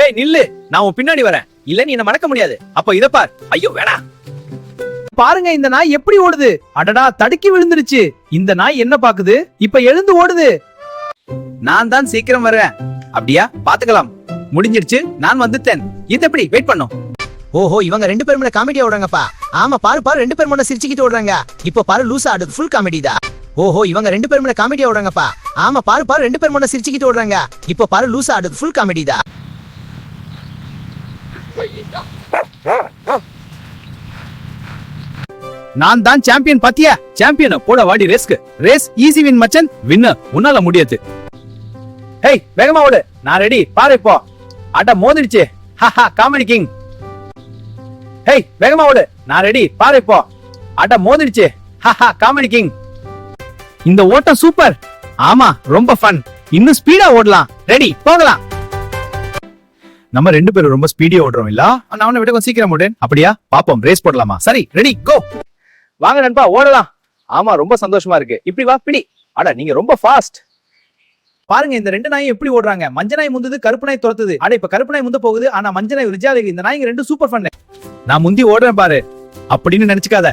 ஏய் நில்லு, நான் உன் பின்னாடி வரேன். இல்ல நீ என்ன மடக்க முடியாது. அப்ப இத பார். ஐயோ வேணா. பாருங்க இந்த நாய் எப்படி ஓடுது. அடடா தடுக்கி விழுந்துருச்சு. இந்த நாய் என்ன பாக்குது? இப்ப எழுந்து ஓடுது. நான் தான் சீக்கிரம் வரேன். அப்படியா? பாத்துக்கலாம். முடிஞ்சிருச்சு, நான் வந்துட்டேன். இது எப்படி? வெயிட் பண்ணும். ஓஹோ, இவங்க ரெண்டு பேரும் காமெடி ஓடுறாங்கப்பா. ஆமா பாரு பாரு, ரெண்டு பேரும் சிரிச்சுக்கிட்டு ஓடுறாங்க. இப்போ பாரு லூசா ஆடுது, ஃபுல் காமெடி தான். ஓஹோ, இவங்க ரெண்டு பேரும் காமெடி ஓடுறாங்கப்பா. ஆமா பாரு பாரு, ரெண்டு பேரும் சிரிச்சுக்கிட்டு ஓடுறாங்க. இப்போ பாரு லூசா ஆடுது, ஃபுல் காமெடி தான். நான் தான் சாம்பியன். பாத்தியா? சாம்பியன் போட வாடி ரேஸ்க்கு. ரேஸ் ஈஸி வின் மச்சன். வின்னர் உன்னால முடியாது. ஹேய் வேகமா ஓடு. நான் ரெடி. பாரு இப்போ. அட மோதிடுச்சு. ஹஹா காமெடி கிங். ஹேய் வேகமா ஓடு. நான் ரெடி. பாரு இப்போ. அட மோதிடுச்சு. ஹஹா காமெடி கிங். இந்த ஓட்டம் சூப்பர். ஆமா ரொம்ப ஃபன். இன்னும் ஸ்பீடா ஓடலாம். ரெடி போகலாம். நம்ம ரெண்டு பேரும் ரொம்ப ஸ்பீடியா ஓடுறோம் இல்ல? நான் அவனை விட கொஞ்சம் சீக்கிரம் ஓடுறேன். அப்படியா? பாப்போம். ரேஸ் போடலாமா? சரி ரெடி கோ. வாங்க நண்பா ஓடலாம். ஆமா ரொம்ப சந்தோஷமா இருக்கு. இப்படி வா பிடி. அட நீங்க ரொம்ப ஃபாஸ்ட். பாருங்க இந்த ரெண்டு நாயும் எப்படி ஓடுறாங்க. மஞ்ச நாய் முந்தது, கருப்பு நாய் துரத்துது. அட இப்ப கருப்பு நாய் முந்த போகுது, ஆனா மஞ்ச நாய் ரிஜாலிக்கு. இந்த நாய்ங்க ரெண்டு சூப்பர் ஃபன். நான் முந்தி ஓடுறேன் பாரு அப்படின்னு நினைச்சுக்காத.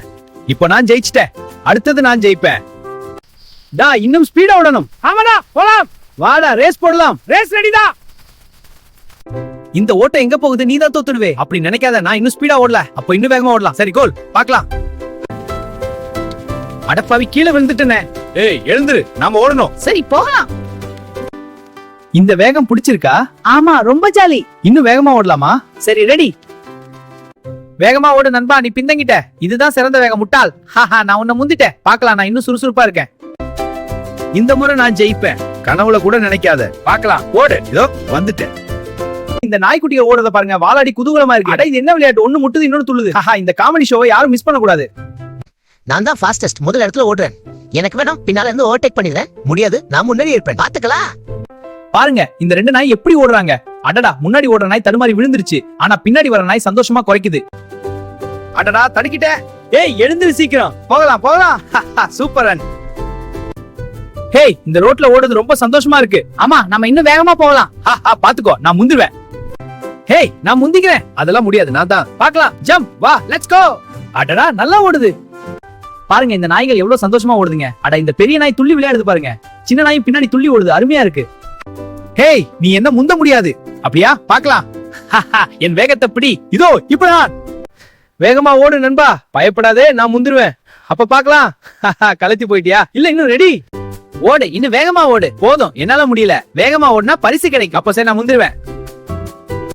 இப்போ நான் ஜெயிச்சிட்டேன். அடுத்தது நான் ஜெயிப்பேன். டா இன்னும் ஸ்பீடா ஓடணும். ஆமாடா போலாம். வாடா ரேஸ் போடலாம். ரேஸ் ரெடிடா. இந்த ஓட்டம் எங்க போகுது? நீ தான் தோத்துடுவே. அப்படி நினைக்காத. நான் இன்னும் ஸ்பீடா ஓடல. அப்ப இன்னும் வேகமா ஓடலாம். சரி கோல் பார்க்கலாம். அடப்பாவி கீழே விழுந்துட்டேனே. ஏய் எழுந்துரு, நாம ஓடணும். சரி போகலாம். இந்த வேகம் பிடிச்சிருக்கா? ஆமா ரொம்ப ஜாலி. இன்னும் வேகமா ஓடலாமா? சரி ரெடி. வேகமா ஓடு நண்பா, நீ பிந்தங்கிட்ட. இதுதான் சிறந்த வேகம் முட்டாள். ஹாஹா நான் உன்னை முந்திட்டேன். பார்க்கலாம், நான் இன்னும் சுறுசுறுப்பா இருக்கேன். இந்த முறை நான் ஜெயிப்பேன். கனவுல கூட நினைக்காத. பார்க்கலாம். ஓடு. இதோ வந்துட்டேன். இந்த நாய்க்குட்டியை ஓடுறத பாருங்க. வாலாடி குதூகலமா இருக்கு. அட இது என்ன விளையாட்டு? ஒண்ணு முட்டுது இன்னொன்னு துள்ளுது. ஹாஹா இந்த காமெடி ஷோவை யாரும் மிஸ் பண்ண கூடாது. நான் தான் ஃபாஸ்டஸ்ட், முதல் இடத்துல ஓடுறேன். எனக்கு வேணும் பின்னால இருந்து ஓவர்டேக் பண்ணிடுறேன். முடியாது, நான் முன்னாடி இருப்பேன். பாத்துக்கலாம். பாருங்க இந்த ரெண்டு நாய் எப்படி ஓடுறாங்க. அடடா முன்னாடி ஓடுற நாய் தடுமாறி விழுந்துருச்சு. ஆனா பின்னாடி வர நாய் சந்தோஷமா குறைக்குது. அடடா தடுக்கிட்ட. ஏய் எழுந்திரு சீக்கிரம். போகலாம் போகலாம். Super run. ஹேய் இந்த ரோட்ல ஓடுறது ரொம்ப சந்தோஷமா இருக்கு. ஆமா நம்ம இன்னும் வேகமா போகலாம். பாத்துக்கோ நான் முந்திருவேன். ஹேய் நான் முந்திக்கிறேன். அதெல்லாம் முடியாது, நான் தான். பார்க்கலாம். ஜம்ப் வா லெட்ஸ் கோ. அடடா நல்லா ஓடுது. பாருங்க இந்த நாய்கள் எவ்வளவு சந்தோஷமா ஓடுதுங்க. அட இந்த பெரிய நாய் துள்ளி விளையாடுது பாருங்க. சின்ன நாய் பின்னாடி துள்ளி ஓடுது. அருமையா இருக்கு. ஹேய் நீ என்ன முந்த முடியாது. அப்படியா? பார்க்கலாம். என் வேகத்தை பிடி. இதோ இப்பதான். வேகமா ஓடு நண்பா. பயப்படாதே, நான் முந்திருவேன். அப்ப பார்க்கலாம். கலத்தி போயிட்டியா? இல்ல இன்னும் ரெடி. ஓடு இன்னும் வேகமா ஓடு. போதும் என்னால முடியல. வேகமா ஓடுனா பரிசு கிடைக்கும். அப்ப சரி நான் முந்திருவேன்.